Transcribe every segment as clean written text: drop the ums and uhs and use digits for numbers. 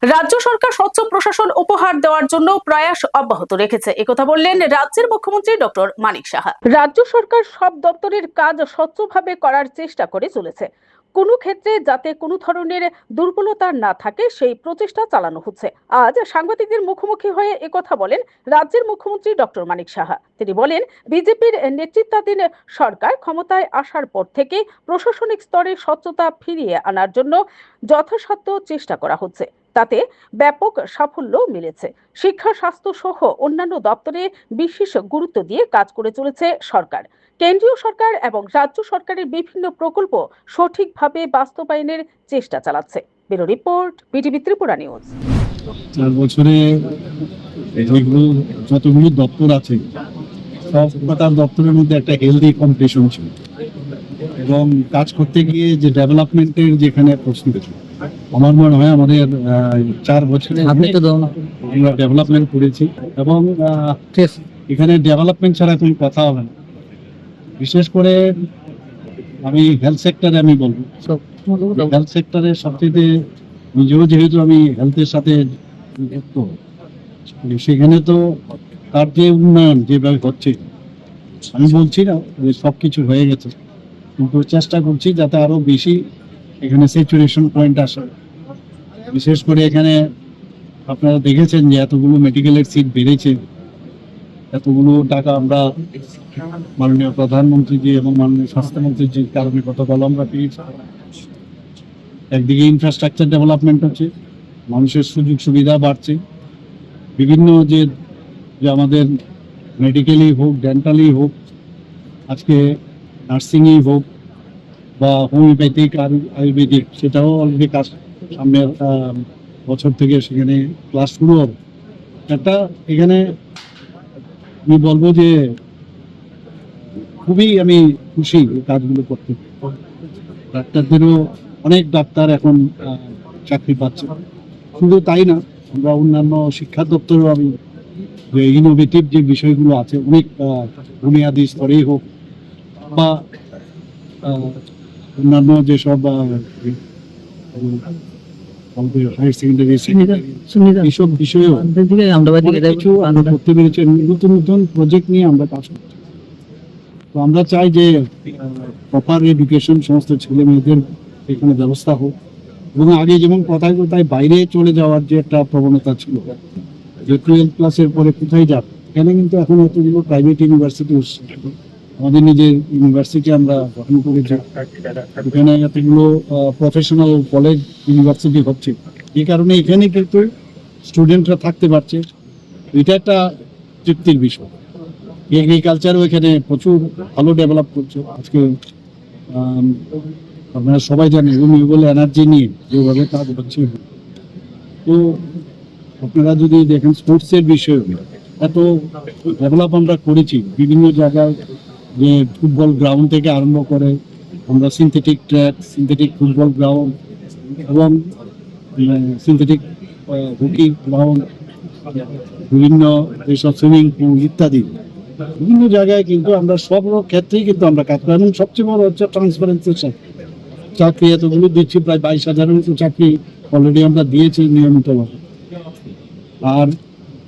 রাজ্য সরকার স্বচ্ছ প্রশাসন উপহার দেওয়ার জন্য প্রয়াস অব্যাহত রেখেছে, একথা বললেন রাজ্যের মুখ্যমন্ত্রী ডক্টর মানিক সাহা। রাজ্য সরকার সব দপ্তরের কাজ স্বচ্ছভাবে করার চেষ্টা করে চলেছে। কোনো ক্ষেত্রে যাতে কোনো ধরনের দুর্বলতা না থাকে সেই প্রচেষ্টা চালানো হচ্ছে। আজ সাংবাদিকদের মুখোমুখি হয়ে একথা বলেন রাজ্যের মুখ্যমন্ত্রী ডক্টর মানিক সাহা। তিনি বলেন, বিজেপির নেতৃত্বাধীন সরকার ক্ষমতায় আসার পর থেকে প্রশাসনিক স্তরে স্বচ্ছতা ফিরিয়ে আনার জন্য যথাসাধ্য চেষ্টা করা হচ্ছে, তাতে ব্যাপক সাফল্য মিলেছে। শিক্ষা, স্বাস্থ্য সহ অন্যান্য দপ্তরে বিশেষ গুরুত্ব দিয়ে কাজ করে চলেছে সরকার। কেন্দ্রীয় সরকার এবং রাজ্য সরকারের বিভিন্ন প্রকল্প সঠিকভাবে বাস্তবায়নের চেষ্টা চালাচ্ছে। Bureau report, BTV Tripura news. 4 বছরে যতগুলো দপ্তর আছে সব কটার দপ্তরের মধ্যে একটা হেলদি কম্পিটিশন ছিল এবং কাজ করতে গিয়ে যে ডেভেলপমেন্টের যেখানে প্রশ্ন আমার মনে হয় আমাদের 4 বছরে আমরা ডেভেলপমেন্ট করেছি এবং এখানে ডেভেলপমেন্ট ছাড়া কোনো কথা হবে না। বিশেষ করে আমি হেলথ সেক্টরে আমি বলবো, হেলথ সেক্টরে সবচেয়ে নিজেও যেহেতু আমি হেলথের সাথে যুক্ত, সেখানে তো তার যে উন্নয়ন যেভাবে হচ্ছে, আমি বলছি না যে সবকিছু হয়ে গেছে, কিন্তু চেষ্টা করছি যাতে আরো বেশি এখানে স্যাচুরেশন পয়েন্ট আসে। বিশেষ করে এখানে আপনারা দেখেছেন যে এতগুলো মেডিকেলের সিট বেড়েছে, এতগুলো টাকা আমরা মাননীয় প্রধানমন্ত্রীজি এবং মাননীয় স্বাস্থ্যমন্ত্রীজির কারণে গতকাল আমরা পেয়েছি। একদিকে ইনফ্রাস্ট্রাকচার ডেভেলপমেন্ট হচ্ছে, মানুষের সুযোগ সুবিধা বাড়ছে, বিভিন্ন যে আমাদের মেডিকেলই হোক, ডেন্টালি হোক, আজকে নার্সিংই হোক বা হোমিওপ্যাথিক আয়ুর্বেদিক, সেটাও অলরেডি কাজ সামনের বছর থেকে সেখানে ক্লাস শুরু হবে। একটা এখানে আমি বলবো যে খুবই আমি খুশি এই কাজগুলো করতে। ডাক্তারদেরও অনেক ডাক্তার এখন চাকরি পাচ্ছে। শুধু তাই না, আমরা অন্যান্য শিক্ষা দপ্তরেও আমি যে ইনোভেটিভ যে বিষয়গুলো আছে, অনেক বুনিয়াদী স্তরেই হোক বা অন্যান্য যেসব হায়ার সেকেন্ডারি এইসব বিষয়েও কিছু আমরা করতে পেরেছি। নতুন নতুন প্রজেক্ট নিয়ে আমরা কাজ করছি। তো আমরা চাই যে প্রপার এডুকেশন সমস্ত ছেলে মেয়েদের এখানে ব্যবস্থা হোক, এবং আগে যেমন কথায় কথায় বাইরে চলে যাওয়ার যে একটা প্রবণতা ছিল, যে 12 ক্লাসের পরে কোথায় যাবে, এখানে কিন্তু এখন এতগুলো প্রাইভেট ইউনিভার্সিটি হচ্ছে। আমাদের নিজের ইউনিভার্সিটি আমরা গঠন করেছি, এখানে এতগুলো প্রফেশনাল কলেজ ইউনিভার্সিটি হচ্ছে। এই কারণে এখানে কিন্তু স্টুডেন্টরা থাকতে পারছে, এটা একটা তৃপ্তির বিষয়। এগ্রিকালচারও এখানে প্রচুর ভালো ডেভেলপ করছে। আজকে আপনারা সবাই জানেন রিনিউয়েবল এনার্জি নিয়ে যেভাবে কাজ হচ্ছে, তো আপনারা যদি দেখেন স্পোর্টসের বিষয়ে এত ডেভেলপ আমরা করেছি। বিভিন্ন জায়গায় যে ফুটবল গ্রাউন্ড থেকে আরম্ভ করে আমরা synthetic track, synthetic football ground এবং সিনথেটিক হকি গ্রাউন্ড, বিভিন্ন এইসব সুইমিং পুল ইত্যাদি বিভিন্ন জায়গায় কিন্তু আমরা সব ক্ষেত্রেই কিন্তু আমরা কাজ করি। এবং সবচেয়ে বড় হচ্ছে ট্রান্সপারেন্সির সাথে চাকরি এতগুলো দিচ্ছি, প্রায় 22,000-এর মতো চাকরি অলরেডি আমরা দিয়েছি নিয়মিতভাবে। আর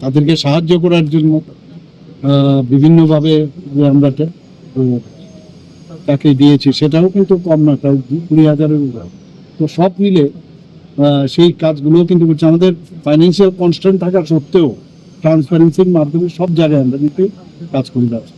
তাদেরকে সাহায্য করার জন্য বিভিন্নভাবে যে আমরা চাকরি দিয়েছি, সেটাও কিন্তু কম না, প্রায় 20,000-এর উপর। তো সব মিলে সেই কাজগুলো কিন্তু করছে। আমাদের ফাইন্যান্সিয়াল কনস্ট্যান্ট থাকা সত্ত্বেও ট্রান্সপারেন্সির মাধ্যমে সব জায়গায় আমরা কিন্তু কাজ করে যাচ্ছি।